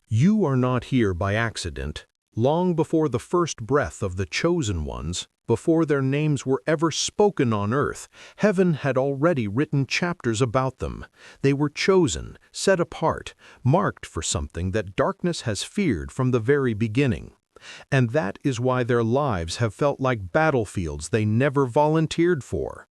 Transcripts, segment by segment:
You are not here by accident. Long before the first breath of the chosen ones, before their names were ever spoken on earth, heaven had already written chapters about them. They were chosen, set apart, marked for something that darkness has feared from the very beginning. And that is why their lives have felt like battlefields they never volunteered for.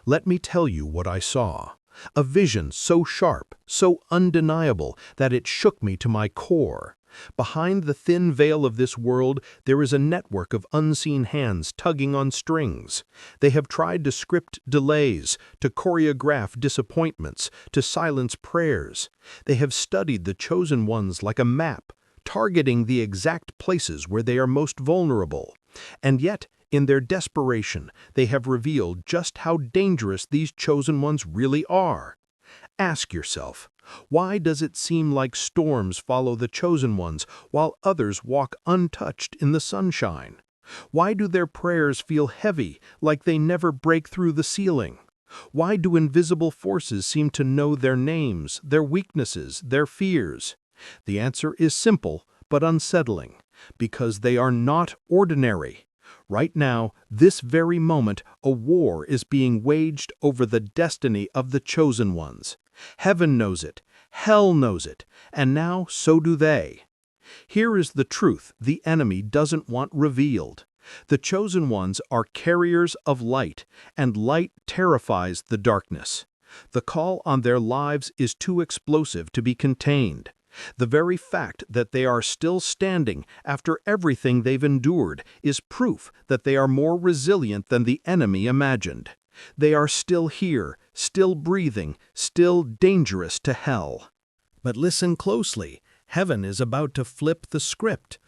Let me tell you what I saw. A vision so sharp, so undeniable, that it shook me to my core. Behind the thin veil of this world, there is a network of unseen hands tugging on strings. They have tried to script delays, to choreograph disappointments, to silence prayers. They have studied the chosen ones like a map, targeting the exact places where they are most vulnerable. And yet, in their desperation, they have revealed just how dangerous these chosen ones really are. Ask yourself, why does it seem like storms follow the chosen ones while others walk untouched in the sunshine? Why do their prayers feel heavy, like they never break through the ceiling? Why do invisible forces seem to know their names, their weaknesses, their fears? The answer is simple but unsettling, because they are not ordinary. Right now, this very moment, a war is being waged over the destiny of the chosen ones. Heaven knows it, hell knows it, and now so do they. Here is the truth the enemy doesn't want revealed. The chosen ones are carriers of light, and light terrifies the darkness. The call on their lives is too explosive to be contained. The very fact that they are still standing after everything they've endured is proof that they are more resilient than the enemy imagined. They are still here, still breathing, still dangerous to hell. But listen closely. Heaven is about to flip the script.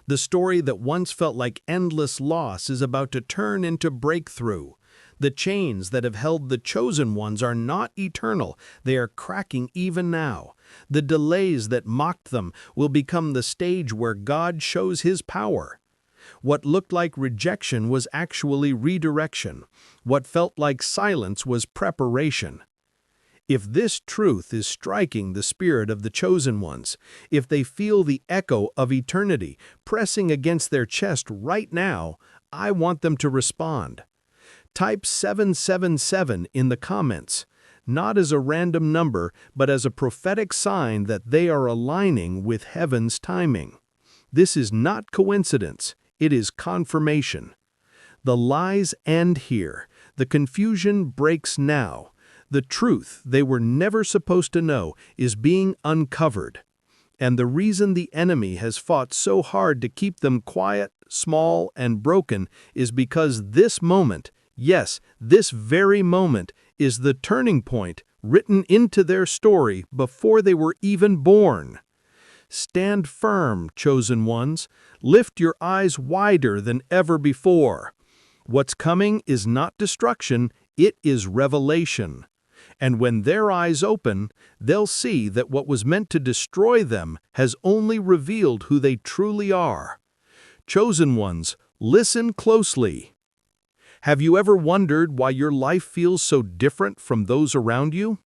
The story that once felt like endless loss is about to turn into breakthrough. The chains that have held the chosen ones are not eternal. They are cracking even now. The delays that mocked them will become the stage where God shows His power. What looked like rejection was actually redirection. What felt like silence was preparation. If this truth is striking the spirit of the chosen ones, if they feel the echo of eternity pressing against their chest right now, I want them to respond. Type 777 in the comments, not as a random number, but as a prophetic sign that they are aligning with heaven's timing. This is not coincidence, it is confirmation. The lies end here. The confusion breaks now. The truth they were never supposed to know is being uncovered. And the reason the enemy has fought so hard to keep them quiet, small, and broken is because this moment, yes, this very moment, is the turning point written into their story before they were even born. Stand firm, chosen ones. Lift your eyes wider than ever before. What's coming is not destruction, it is revelation. And when their eyes open, they'll see that what was meant to destroy them has only revealed who they truly are. Chosen ones, listen closely. Have you ever wondered why your life feels so different from those around you?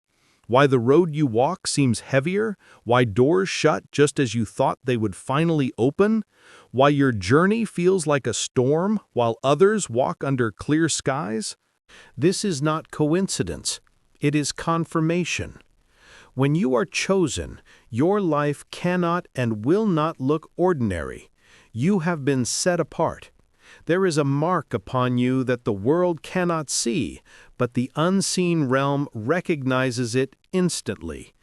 Why the road you walk seems heavier? Why doors shut just as you thought they would finally open? Why your journey feels like a storm while others walk under clear skies? This is not coincidence. It is confirmation. When you are chosen, your life cannot and will not look ordinary. You have been set apart. There is a mark upon you that the world cannot see, but the unseen realm recognizes it instantly.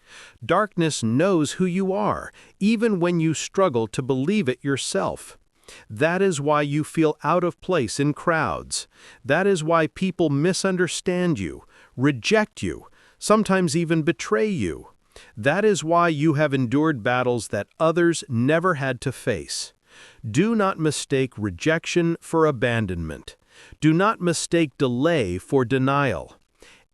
Darkness knows who you are, even when you struggle to believe it yourself. That is why you feel out of place in crowds. That is why people misunderstand you, reject you, sometimes even betray you. That is why you have endured battles that others never had to face. Do not mistake rejection for abandonment. Do not mistake delay for denial.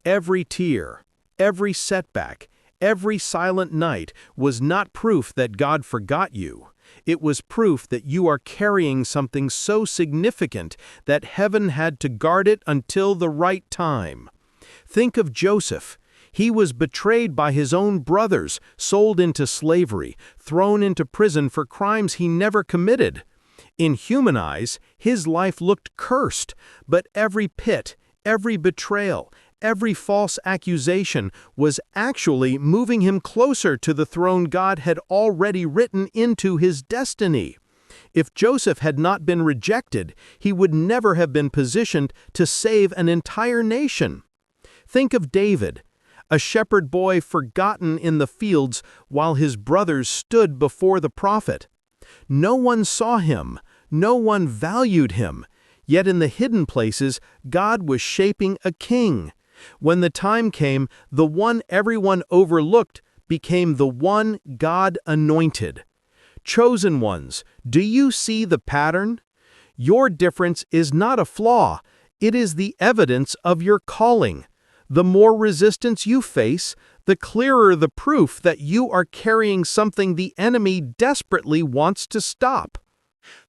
Every tear, every setback, every silent night was not proof that God forgot you. It was proof that you are carrying something so significant that heaven had to guard it until the right time. Think of Joseph. He was betrayed by his own brothers, sold into slavery, thrown into prison for crimes he never committed. In human eyes, his life looked cursed, but every pit, every betrayal, every false accusation was actually moving him closer to the throne God had already written into his destiny. If Joseph had not been rejected, he would never have been positioned to save an entire nation. Think of David, a shepherd boy forgotten in the fields while his brothers stood before the prophet. No one saw him, no one valued him, yet in the hidden places God was shaping a king. When the time came, the one everyone overlooked became the one God anointed. Chosen ones, do you see the pattern? Your difference is not a flaw, it is the evidence of your calling. The more resistance you face, the clearer the proof that you are carrying something the enemy desperately wants to stop.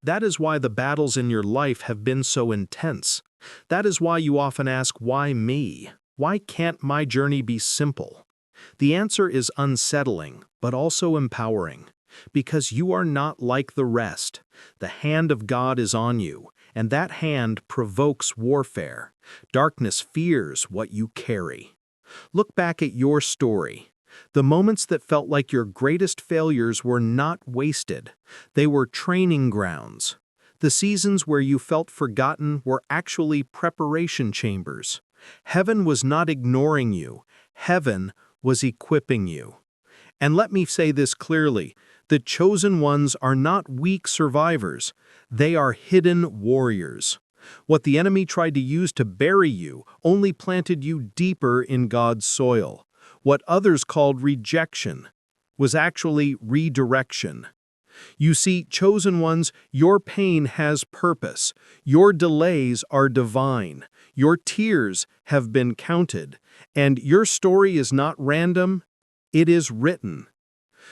That is why the battles in your life have been so intense. That is why you often ask, why me? Why can't my journey be simple? The answer is unsettling, but also empowering. Because you are not like the rest. The hand of God is on you, and that hand provokes warfare. Darkness fears what you carry. Look back at your story. The moments that felt like your greatest failures were not wasted. They were training grounds. The seasons where you felt forgotten were actually preparation chambers. Heaven was not ignoring you. Heaven was equipping you. And let me say this clearly. The chosen ones are not weak survivors. They are hidden warriors. What the enemy tried to use to bury you only planted you deeper in God's soil. What others called rejection was actually redirection. You see, chosen ones, your pain has purpose. Your delays are divine. Your tears have been counted. And your story is not random, it is written.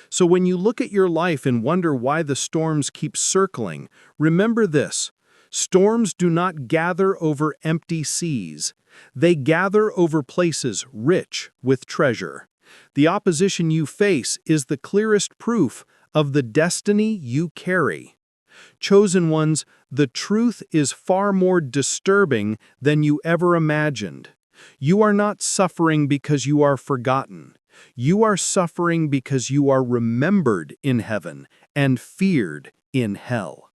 So when you look at your life and wonder why the storms keep circling, remember this: storms do not gather over empty seas. They gather over places rich with treasure. The opposition you face is the clearest proof of the destiny you carry. Chosen ones, the truth is far more disturbing than you ever imagined. You are not suffering because you are forgotten. You are suffering because you are remembered in heaven and feared in hell.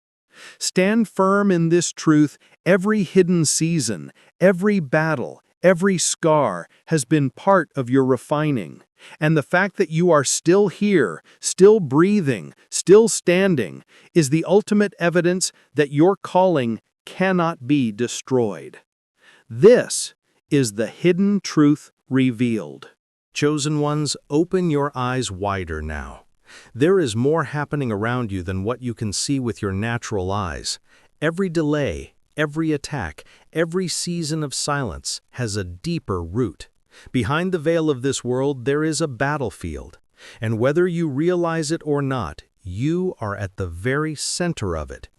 Stand firm in this truth. Every hidden season, every battle, every scar has been part of your refining. And the fact that you are still here, still breathing, still standing, is the ultimate evidence that your calling cannot be destroyed. This is the hidden truth revealed. Chosen ones, open your eyes wider now. There is more happening around you than what you can see with your natural eyes. Every delay, every attack, every season of silence has a deeper root. Behind the veil of this world, there is a battlefield. And whether you realize it or not, you are at the very center of it.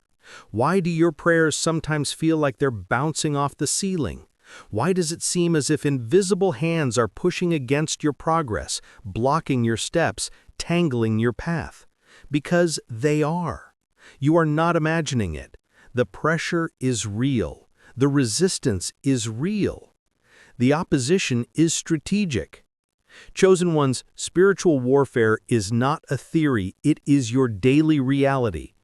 Why do your prayers sometimes feel like they're bouncing off the ceiling? Why does it seem as if invisible hands are pushing against your progress, blocking your steps, tangling your path? Because they are. You are not imagining it. The pressure is real. The resistance is real. The opposition is strategic. Chosen ones, spiritual warfare is not a theory, it is your daily reality.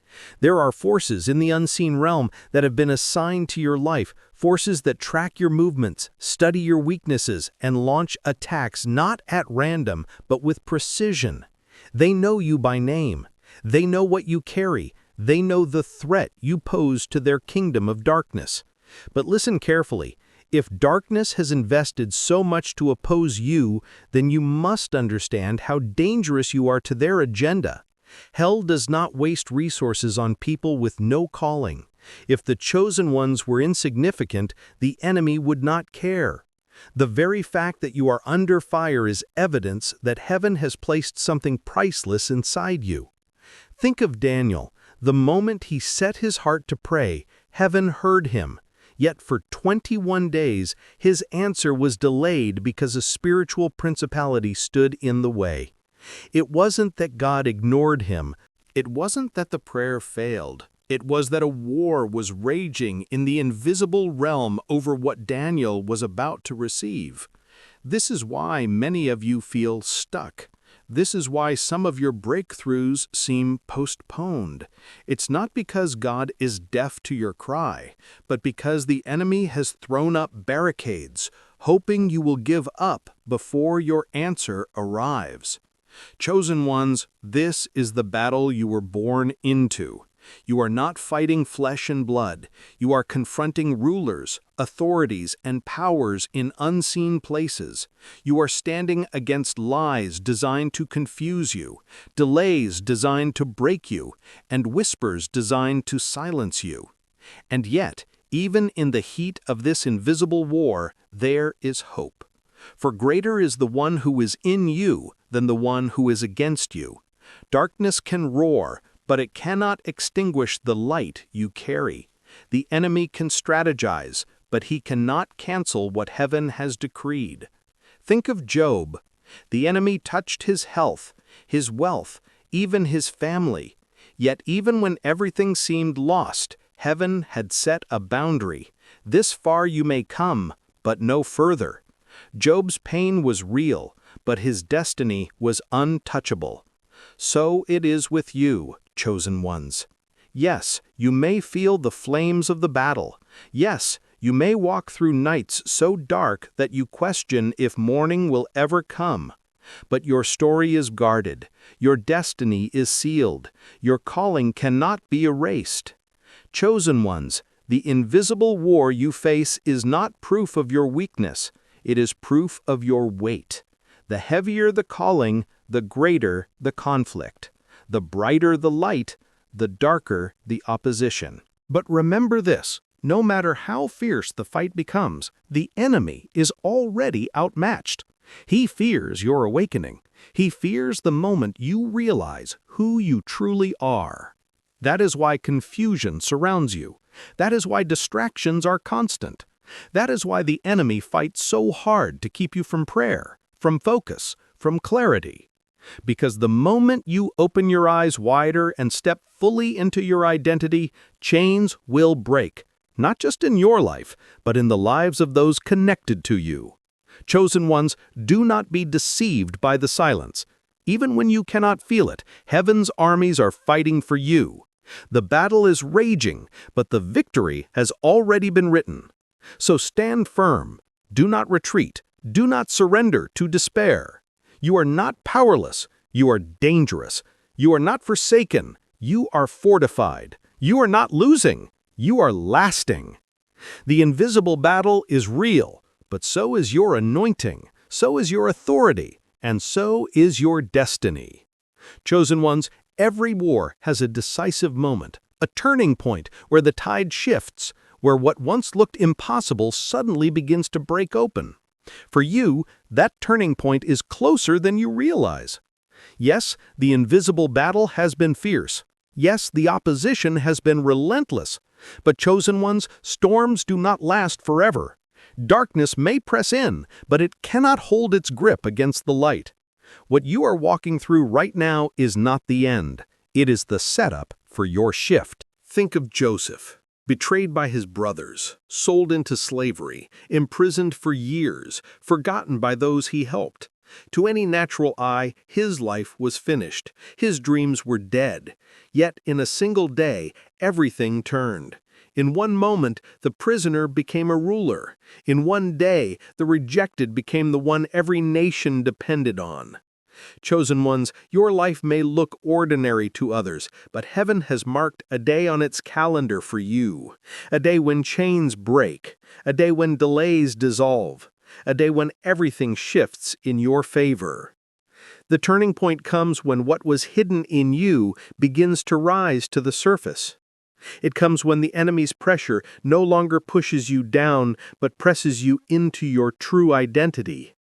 There are forces in the unseen realm that have been assigned to your life, forces that track your movements, study your weaknesses, and launch attacks not at random, but with precision. They know you by name. They know what you carry. They know the threat you pose to their kingdom of darkness. But listen carefully. If darkness has invested so much to oppose you, then you must understand how dangerous you are to their agenda. Hell does not waste resources on people with no calling. If the chosen ones were insignificant, the enemy would not care. The very fact that you are under fire is evidence that heaven has placed something priceless inside you. Think of Daniel. The moment he set his heart to pray, heaven heard him. Yet for 21 days, his answer was delayed because a spiritual principality stood in the way. It wasn't that God ignored him. It wasn't that the prayer failed. It was that a war was raging in the invisible realm over what Daniel was about to receive. This is why many of you feel stuck. This is why some of your breakthroughs seem postponed. It's not because God is deaf to your cry, but because the enemy has thrown up barricades, hoping you will give up before your answer arrives. Chosen ones, this is the battle you were born into. You are not fighting flesh and blood. You are confronting rulers, authorities, and powers in unseen places. You are standing against lies designed to confuse you, delays designed to break you, and whispers designed to silence you. And yet, even in the heat of this invisible war, there is hope. For greater is the one who is in you than the one who is against you. Darkness can roar, but it cannot extinguish the light you carry. The enemy can strategize, but he cannot cancel what heaven has decreed. Think of Job. The enemy touched his health, his wealth, even his family. Yet even when everything seemed lost, heaven had set a boundary. This far you may come, but no further. Job's pain was real, but his destiny was untouchable. So it is with you, chosen ones. Yes, you may feel the flames of the battle. Yes, you may walk through nights so dark that you question if morning will ever come. But your story is guarded. Your destiny is sealed. Your calling cannot be erased. Chosen ones, the invisible war you face is not proof of your weakness. It is proof of your weight. The heavier the calling, the greater the conflict. The brighter the light, the darker the opposition. But remember this, no matter how fierce the fight becomes, the enemy is already outmatched. He fears your awakening. He fears the moment you realize who you truly are. That is why confusion surrounds you. That is why distractions are constant. That is why the enemy fights so hard to keep you from prayer, from focus, from clarity. Because the moment you open your eyes wider and step fully into your identity, chains will break, not just in your life, but in the lives of those connected to you. Chosen ones, do not be deceived by the silence. Even when you cannot feel it, heaven's armies are fighting for you. The battle is raging, but the victory has already been written. So stand firm. Do not retreat. Do not surrender to despair. You are not powerless. You are dangerous. You are not forsaken. You are fortified. You are not losing. You are lasting. The invisible battle is real, but so is your anointing, so is your authority, and so is your destiny. Chosen ones, every war has a decisive moment, a turning point where the tide shifts, where what once looked impossible suddenly begins to break open. For you, that turning point is closer than you realize. Yes, the invisible battle has been fierce. Yes, the opposition has been relentless. But chosen ones, storms do not last forever. Darkness may press in, but it cannot hold its grip against the light. What you are walking through right now is not the end. It is the setup for your shift. Think of Joseph. Betrayed by his brothers, sold into slavery, imprisoned for years, forgotten by those he helped. To any natural eye, his life was finished. His dreams were dead. Yet in a single day, everything turned. In one moment, the prisoner became a ruler. In one day, the rejected became the one every nation depended on. Chosen ones, your life may look ordinary to others, but heaven has marked a day on its calendar for you. A day when chains break, a day when delays dissolve, a day when everything shifts in your favor. The turning point comes when what was hidden in you begins to rise to the surface. It comes when the enemy's pressure no longer pushes you down, but presses you into your true identity.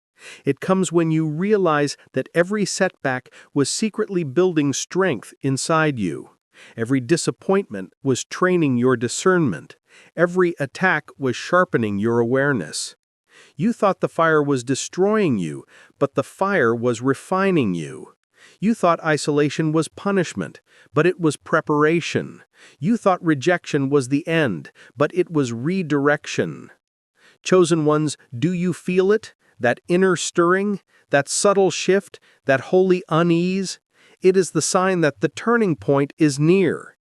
It comes when you realize that every setback was secretly building strength inside you. Every disappointment was training your discernment. Every attack was sharpening your awareness. You thought the fire was destroying you, but the fire was refining you. You thought isolation was punishment, but it was preparation. You thought rejection was the end, but it was redirection. Chosen ones, do you feel it? That inner stirring? That subtle shift? That holy unease? It is the sign that the turning point is near.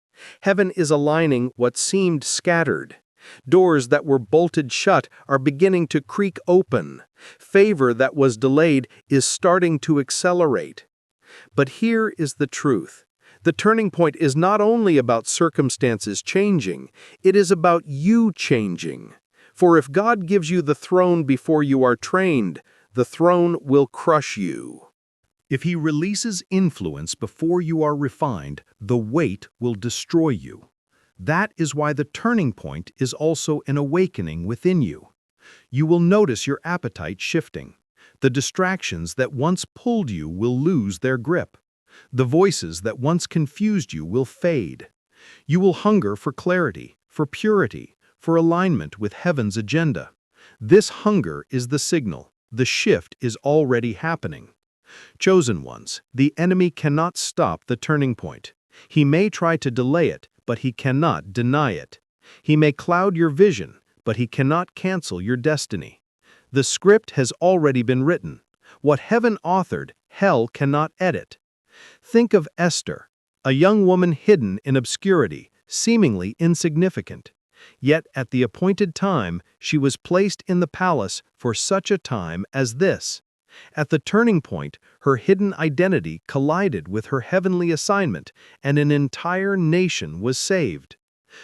Heaven is aligning what seemed scattered. Doors that were bolted shut are beginning to creak open. Favor that was delayed is starting to accelerate. But here is the truth. The turning point is not only about circumstances changing, it is about you changing. For if God gives you the throne before you are trained, the throne will crush you. If He releases influence before you are refined, the weight will destroy you. That is why the turning point is also an awakening within you. You will notice your appetite shifting. The distractions that once pulled you will lose their grip. The voices that once confused you will fade. You will hunger for clarity, for purity, for alignment with heaven's agenda. This hunger is the signal. The shift is already happening. Chosen ones, the enemy cannot stop the turning point. He may try to delay it, but he cannot deny it. He may cloud your vision, but he cannot cancel your destiny. The script has already been written. What heaven authored, hell cannot edit. Think of Esther, a young woman hidden in obscurity, seemingly insignificant. Yet at the appointed time, she was placed in the palace for such a time as this. At the turning point, her hidden identity collided with her heavenly assignment, and an entire nation was saved.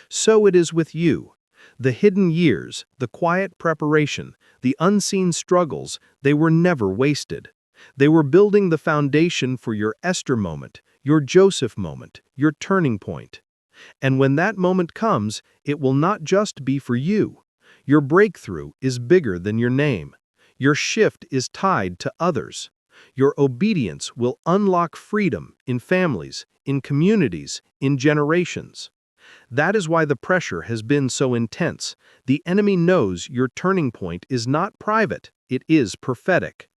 So it is with you. The hidden years, the quiet preparation, the unseen struggles, they were never wasted. They were building the foundation for your Esther moment, your Joseph moment, your turning point. And when that moment comes, it will not just be for you. Your breakthrough is bigger than your name. Your shift is tied to others. Your obedience will unlock freedom in families, in communities, in generations. That is why the pressure has been so intense. The enemy knows your turning point is not private, it is prophetic.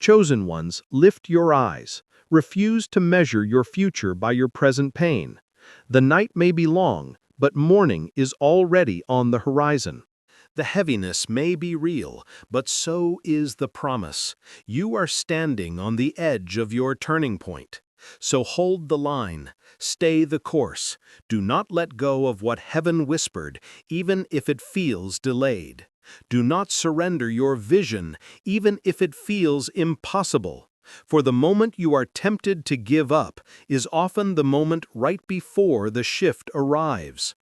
Chosen ones, lift your eyes. Refuse to measure your future by your present pain. The night may be long, but morning is already on the horizon. The heaviness may be real, but so is the promise. You are standing on the edge of your turning point. So hold the line, stay the course. Do not let go of what heaven whispered, even if it feels delayed. Do not surrender your vision, even if it feels impossible. For the moment you are tempted to give up is often the moment right before the shift arrives.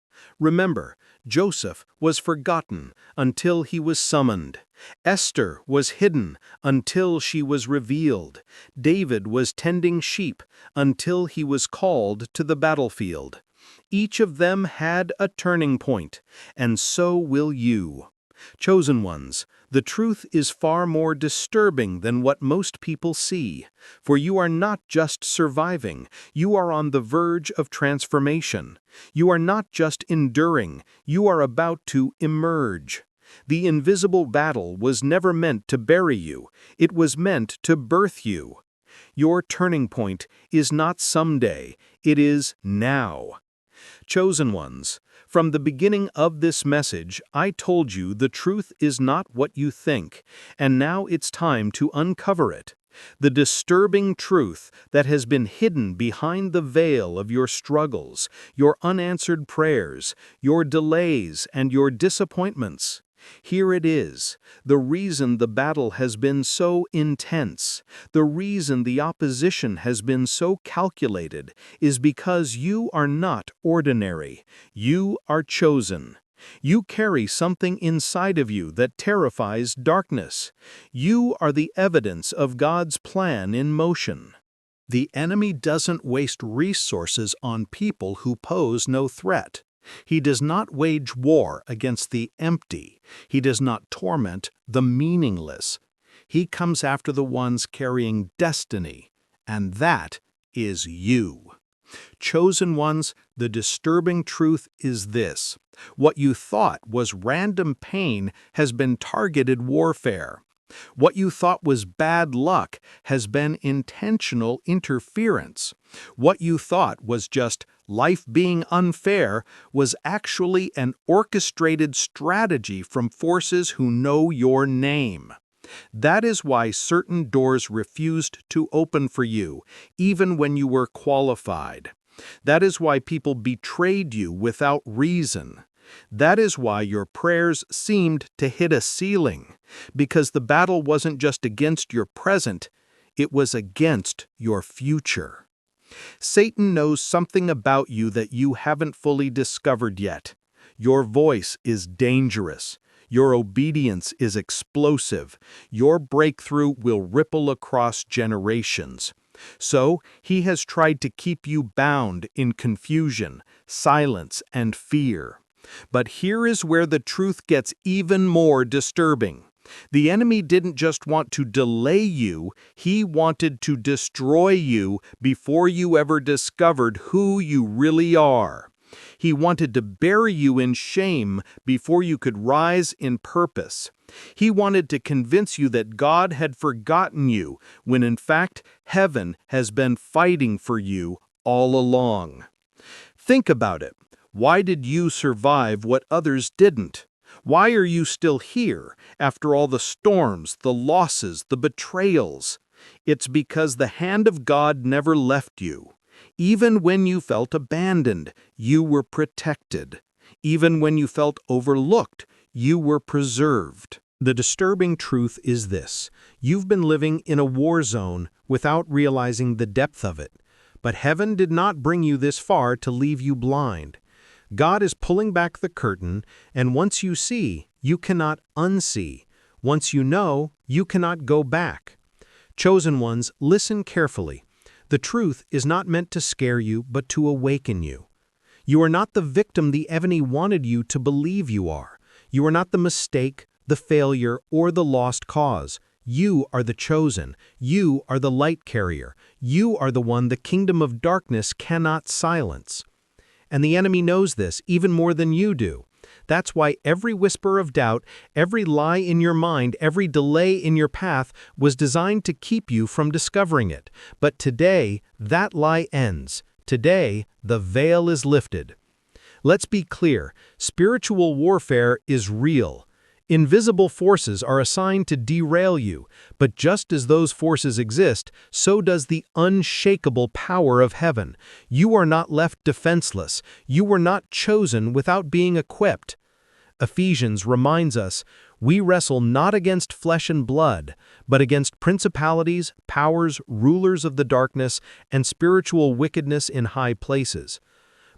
Remember, Joseph was forgotten until he was summoned. Esther was hidden until she was revealed. David was tending sheep until he was called to the battlefield. Each of them had a turning point, and so will you. Chosen ones, the truth is far more disturbing than what most people see, for you are not just surviving, you are on the verge of transformation. You are not just enduring, you are about to emerge. The invisible battle was never meant to bury you, it was meant to birth you. Your turning point is not someday, it is now. Chosen ones, from the beginning of this message, I told you the truth is not what you think, and now it's time to uncover it. The disturbing truth that has been hidden behind the veil of your struggles, your unanswered prayers, your delays, and your disappointments. Here it is, the reason the battle has been so intense, the reason the opposition has been so calculated, is because you are not ordinary. You are chosen. You carry something inside of you that terrifies darkness. You are the evidence of God's plan in motion. The enemy doesn't waste resources on people who pose no threat. He does not wage war against the empty. He does not torment the meaningless. He comes after the ones carrying destiny, and that is you. Chosen ones, the disturbing truth is this. What you thought was random pain has been targeted warfare. What you thought was bad luck has been intentional interference. What you thought was just life being unfair was actually an orchestrated strategy from forces who know your name. That is why certain doors refused to open for you, even when you were qualified. That is why people betrayed you without reason. That is why your prayers seemed to hit a ceiling, because the battle wasn't just against your present, it was against your future. Satan knows something about you that you haven't fully discovered yet. Your voice is dangerous. Your obedience is explosive. Your breakthrough will ripple across generations. So, he has tried to keep you bound in confusion, silence, and fear. But here is where the truth gets even more disturbing. The enemy didn't just want to delay you, he wanted to destroy you before you ever discovered who you really are. He wanted to bury you in shame before you could rise in purpose. He wanted to convince you that God had forgotten you, when in fact heaven has been fighting for you all along. Think about it. Why did you survive what others didn't? Why are you still here after all the storms, the losses, the betrayals? It's because the hand of God never left you. Even when you felt abandoned, you were protected. Even when you felt overlooked, you were preserved. The disturbing truth is this: you've been living in a war zone without realizing the depth of it. But heaven did not bring you this far to leave you blind. God is pulling back the curtain, and once you see, you cannot unsee. Once you know, you cannot go back. Chosen ones, listen carefully. The truth is not meant to scare you, but to awaken you. You are not the victim the enemy wanted you to believe you are. You are not the mistake, the failure, or the lost cause. You are the chosen. You are the light carrier. You are the one the kingdom of darkness cannot silence. And the enemy knows this even more than you do. That's why every whisper of doubt, every lie in your mind, every delay in your path was designed to keep you from discovering it. But today, that lie ends. Today, the veil is lifted. Let's be clear, spiritual warfare is real. Invisible forces are assigned to derail you, but just as those forces exist, so does the unshakable power of heaven. You are not left defenseless. You were not chosen without being equipped. Ephesians reminds us, we wrestle not against flesh and blood, but against principalities, powers, rulers of the darkness, and spiritual wickedness in high places.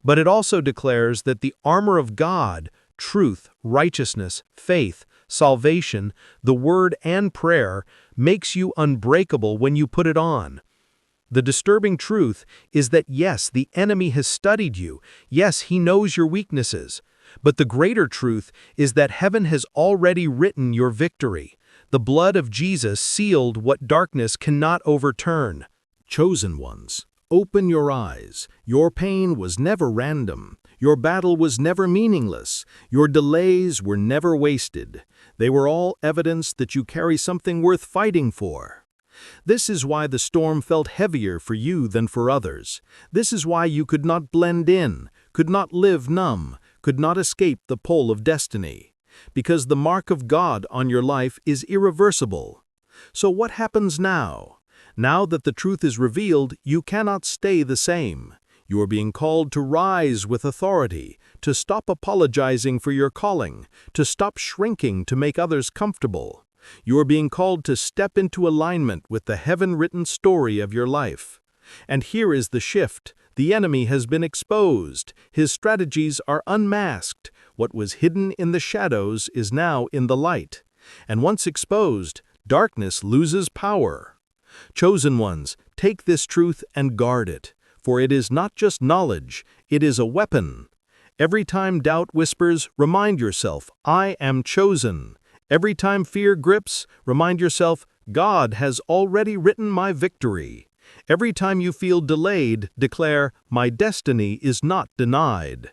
But it also declares that the armor of God, truth, righteousness, faith, salvation, the word and prayer, makes you unbreakable when you put it on. The disturbing truth is that yes, the enemy has studied you. Yes, he knows your weaknesses. But the greater truth is that heaven has already written your victory. The blood of Jesus sealed what darkness cannot overturn. Chosen ones, open your eyes. Your pain was never random. Your battle was never meaningless. Your delays were never wasted. They were all evidence that you carry something worth fighting for. This is why the storm felt heavier for you than for others. This is why you could not blend in, could not live numb, could not escape the pull of destiny. Because the mark of God on your life is irreversible. So what happens now? Now that the truth is revealed, you cannot stay the same. You are being called to rise with authority, to stop apologizing for your calling, to stop shrinking to make others comfortable. You are being called to step into alignment with the heaven-written story of your life. And here is the shift. The enemy has been exposed. His strategies are unmasked. What was hidden in the shadows is now in the light. And once exposed, darkness loses power. Chosen ones, take this truth and guard it. For it is not just knowledge, it is a weapon. Every time doubt whispers, remind yourself, I am chosen. Every time fear grips, remind yourself, God has already written my victory. Every time you feel delayed, declare, my destiny is not denied.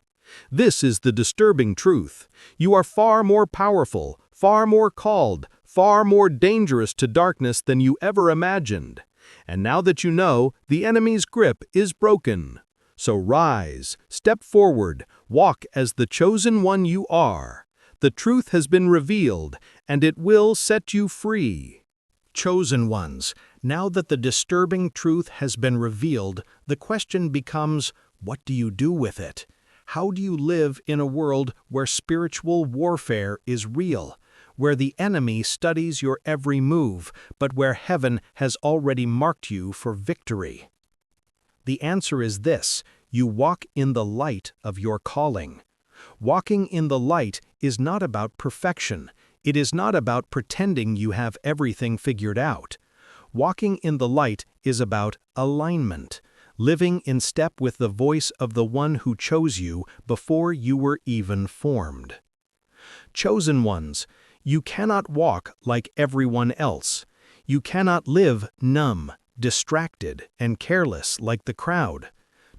This is the disturbing truth. You are far more powerful, far more called, far more dangerous to darkness than you ever imagined. And now that you know, the enemy's grip is broken. So rise, step forward, walk as the chosen one you are. The truth has been revealed, and it will set you free. Chosen ones, now that the disturbing truth has been revealed, the question becomes, what do you do with it? How do you live in a world where spiritual warfare is real, where the enemy studies your every move, but where heaven has already marked you for victory? The answer is this: you walk in the light of your calling. Walking in the light is not about perfection. It is not about pretending you have everything figured out. Walking in the light is about alignment, living in step with the voice of the one who chose you before you were even formed. Chosen ones, you cannot walk like everyone else. You cannot live numb, distracted, and careless like the crowd.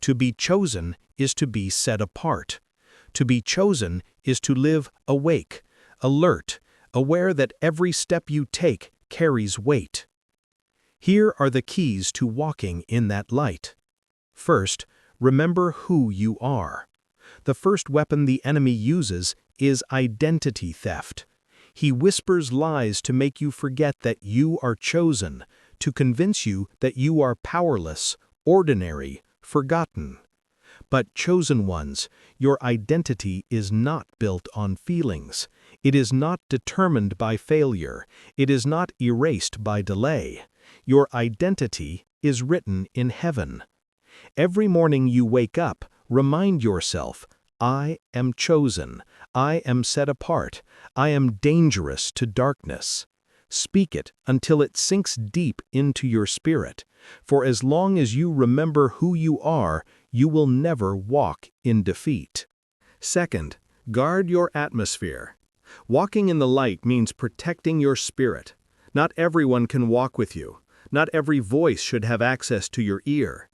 To be chosen is to be set apart. To be chosen is to live awake, alert, aware that every step you take carries weight. Here are the keys to walking in that light. First, remember who you are. The first weapon the enemy uses is identity theft. He whispers lies to make you forget that you are chosen, to convince you that you are powerless, ordinary, forgotten. But chosen ones, your identity is not built on feelings. It is not determined by failure. It is not erased by delay. Your identity is written in heaven. Every morning you wake up, remind yourself, I am chosen. I am set apart. I am dangerous to darkness. Speak it until it sinks deep into your spirit. For as long as you remember who you are, you will never walk in defeat. Second, guard your atmosphere. Walking in the light means protecting your spirit. Not everyone can walk with you. Not every voice should have access to your ear.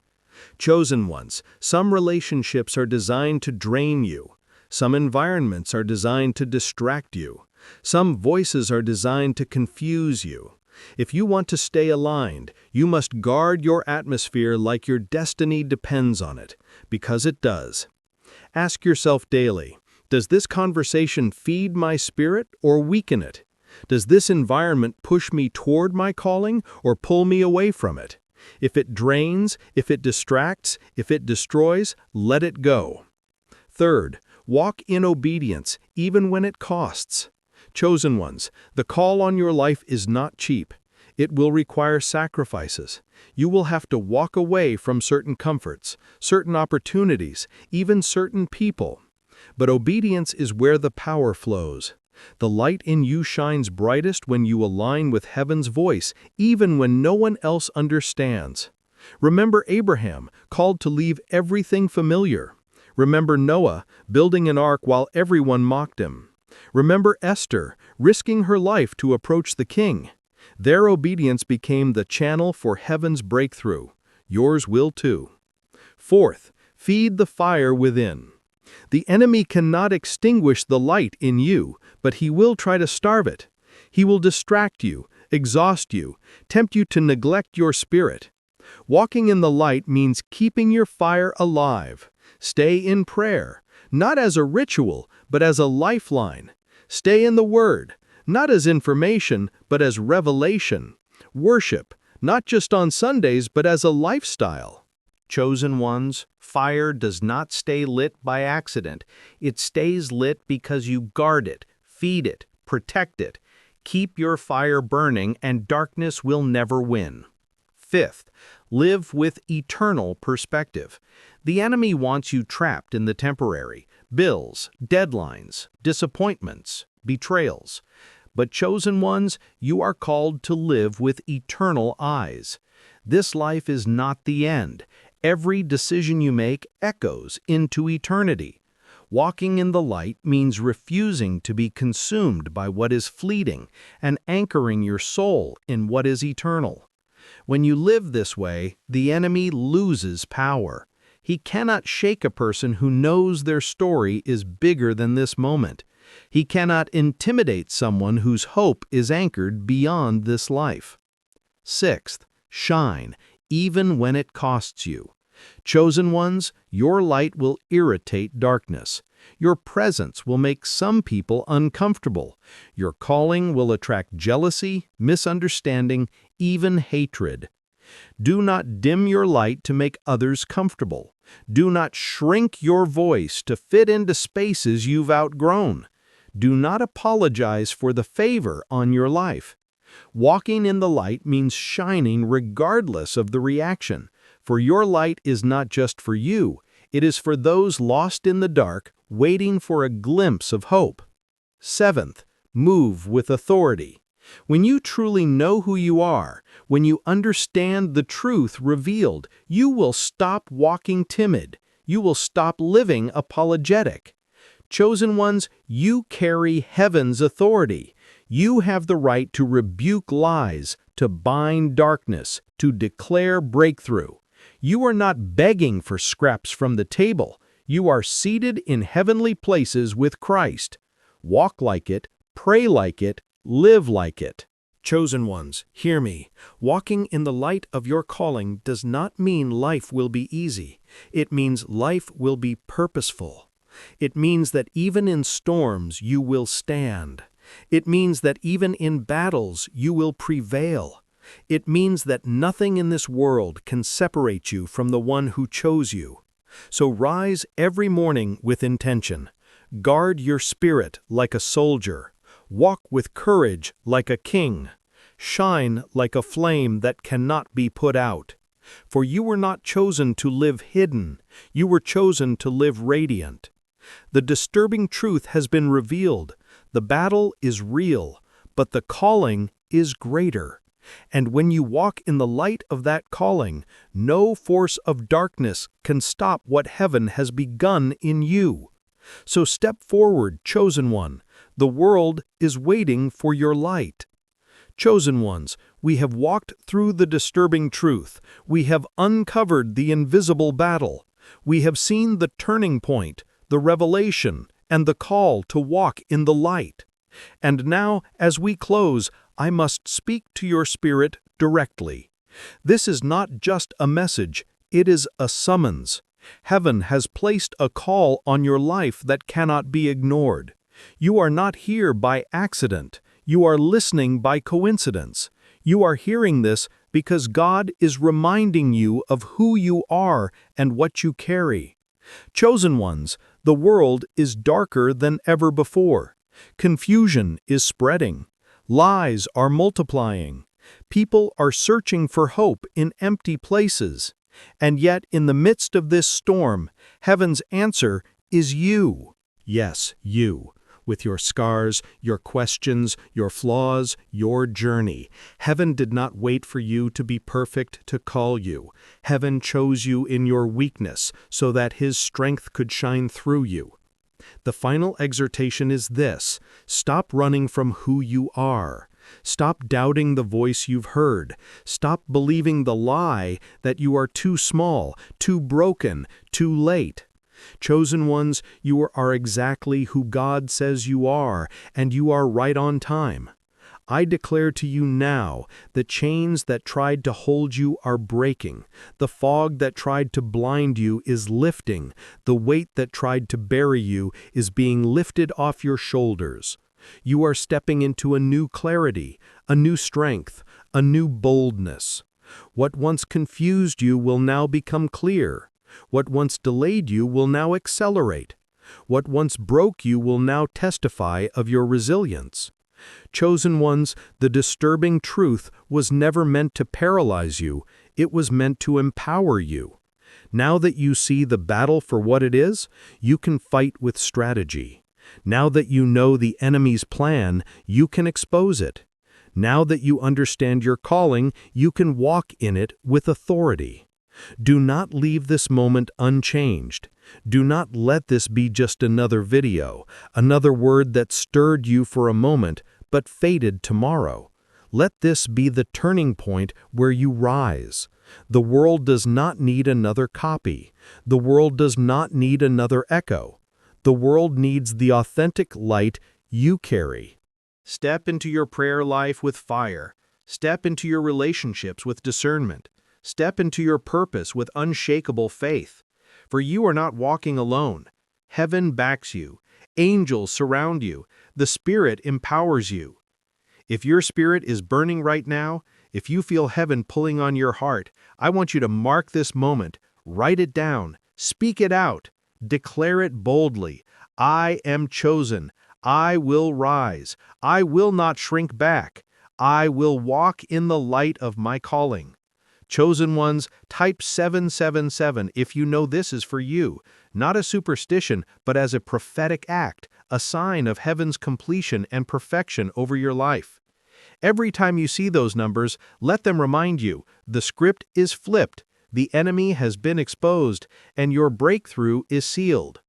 Chosen ones, some relationships are designed to drain you. Some environments are designed to distract you. Some voices are designed to confuse you. If you want to stay aligned, you must guard your atmosphere like your destiny depends on it, because it does. Ask yourself daily, does this conversation feed my spirit or weaken it? Does this environment push me toward my calling or pull me away from it? If it drains, if it distracts, if it destroys, let it go. Third, walk in obedience, even when it costs. Chosen ones, the call on your life is not cheap. It will require sacrifices. You will have to walk away from certain comforts, certain opportunities, even certain people. But obedience is where the power flows. The light in you shines brightest when you align with heaven's voice, even when no one else understands. Remember Abraham, called to leave everything familiar. Remember Noah, building an ark while everyone mocked him. Remember Esther, risking her life to approach the king. Their obedience became the channel for heaven's breakthrough. Yours will too. Fourth, feed the fire within. The enemy cannot extinguish the light in you, but he will try to starve it. He will distract you, exhaust you, tempt you to neglect your spirit. Walking in the light means keeping your fire alive. Stay in prayer, not as a ritual, but as a lifeline. Stay in the Word, not as information, but as revelation. Worship, not just on Sundays, but as a lifestyle. Chosen ones, fire does not stay lit by accident. It stays lit because you guard it, feed it, protect it. Keep your fire burning and darkness will never win. Fifth, live with eternal perspective. The enemy wants you trapped in the temporary. Bills, deadlines, disappointments, betrayals. But chosen ones, you are called to live with eternal eyes. This life is not the end. Every decision you make echoes into eternity. Walking in the light means refusing to be consumed by what is fleeting and anchoring your soul in what is eternal. When you live this way, the enemy loses power. He cannot shake a person who knows their story is bigger than this moment. He cannot intimidate someone whose hope is anchored beyond this life. Sixth, shine, even when it costs you. Chosen ones, your light will irritate darkness. Your presence will make some people uncomfortable. Your calling will attract jealousy, misunderstanding, even hatred. Do not dim your light to make others comfortable. Do not shrink your voice to fit into spaces you've outgrown. Do not apologize for the favor on your life. Walking in the light means shining regardless of the reaction, for your light is not just for you, it is for those lost in the dark, waiting for a glimpse of hope. Seventh, move with authority. When you truly know who you are, when you understand the truth revealed, you will stop walking timid. You will stop living apologetic. Chosen ones, you carry heaven's authority. You have the right to rebuke lies, to bind darkness, to declare breakthrough. You are not begging for scraps from the table. You are seated in heavenly places with Christ. Walk like it, pray like it, live like it. Chosen ones, hear me. Walking in the light of your calling does not mean life will be easy. It means life will be purposeful. It means that even in storms you will stand. It means that even in battles you will prevail. It means that nothing in this world can separate you from the one who chose you. So rise every morning with intention. Guard your spirit like a soldier. Walk with courage like a king. Shine like a flame that cannot be put out. For you were not chosen to live hidden. You were chosen to live radiant. The disturbing truth has been revealed. The battle is real, but the calling is greater. And when you walk in the light of that calling, no force of darkness can stop what heaven has begun in you. So step forward, chosen one. The world is waiting for your light. Chosen ones, we have walked through the disturbing truth. We have uncovered the invisible battle. We have seen the turning point, the revelation, and the call to walk in the light. And now, as we close, I must speak to your spirit directly. This is not just a message, it is a summons. Heaven has placed a call on your life that cannot be ignored. You are not here by accident. You are listening by coincidence. You are hearing this because God is reminding you of who you are and what you carry. Chosen ones, the world is darker than ever before. Confusion is spreading. Lies are multiplying. People are searching for hope in empty places. And yet, in the midst of this storm, heaven's answer is you. Yes, you. With your scars, your questions, your flaws, your journey. Heaven did not wait for you to be perfect to call you. Heaven chose you in your weakness so that His strength could shine through you. The final exhortation is this: stop running from who you are. Stop doubting the voice you've heard. Stop believing the lie that you are too small, too broken, too late. Chosen ones, you are exactly who God says you are, and you are right on time. I declare to you now, the chains that tried to hold you are breaking. The fog that tried to blind you is lifting. The weight that tried to bury you is being lifted off your shoulders. You are stepping into a new clarity, a new strength, a new boldness. What once confused you will now become clear. What once delayed you will now accelerate. What once broke you will now testify of your resilience. Chosen ones, the disturbing truth was never meant to paralyze you, it was meant to empower you. Now that you see the battle for what it is, you can fight with strategy. Now that you know the enemy's plan, you can expose it. Now that you understand your calling, you can walk in it with authority. Do not leave this moment unchanged. Do not let this be just another video, another word that stirred you for a moment but faded tomorrow. Let this be the turning point where you rise. The world does not need another copy. The world does not need another echo. The world needs the authentic light you carry. Step into your prayer life with fire. Step into your relationships with discernment. Step into your purpose with unshakable faith. For you are not walking alone. Heaven backs you. Angels surround you. The Spirit empowers you. If your spirit is burning right now, if you feel heaven pulling on your heart, I want you to mark this moment, write it down, speak it out, declare it boldly. I am chosen. I will rise. I will not shrink back. I will walk in the light of my calling. Chosen ones, type 777 if you know this is for you, not a superstition, but as a prophetic act, a sign of heaven's completion and perfection over your life. Every time you see those numbers, let them remind you, the script is flipped, the enemy has been exposed, and your breakthrough is sealed.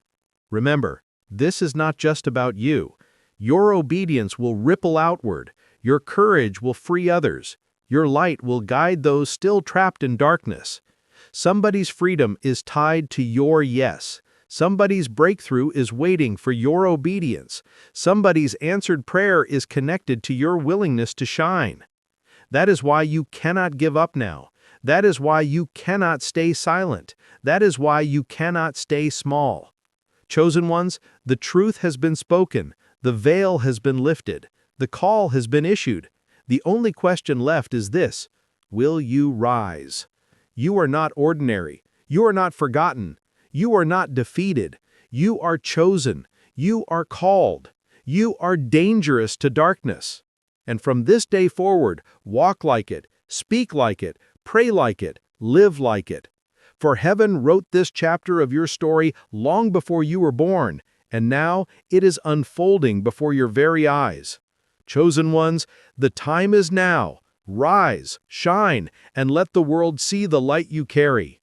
Remember, this is not just about you. Your obedience will ripple outward, your courage will free others, your light will guide those still trapped in darkness. Somebody's freedom is tied to your yes. Somebody's breakthrough is waiting for your obedience. Somebody's answered prayer is connected to your willingness to shine. That is why you cannot give up now. That is why you cannot stay silent. That is why you cannot stay small. Chosen ones, the truth has been spoken. The veil has been lifted. The call has been issued. The only question left is this: will you rise? You are not ordinary. You are not forgotten. You are not defeated. You are chosen. You are called. You are dangerous to darkness. And from this day forward, walk like it, speak like it, pray like it, live like it. For heaven wrote this chapter of your story long before you were born, and now it is unfolding before your very eyes. Chosen ones, the time is now. Rise, shine, and let the world see the light you carry.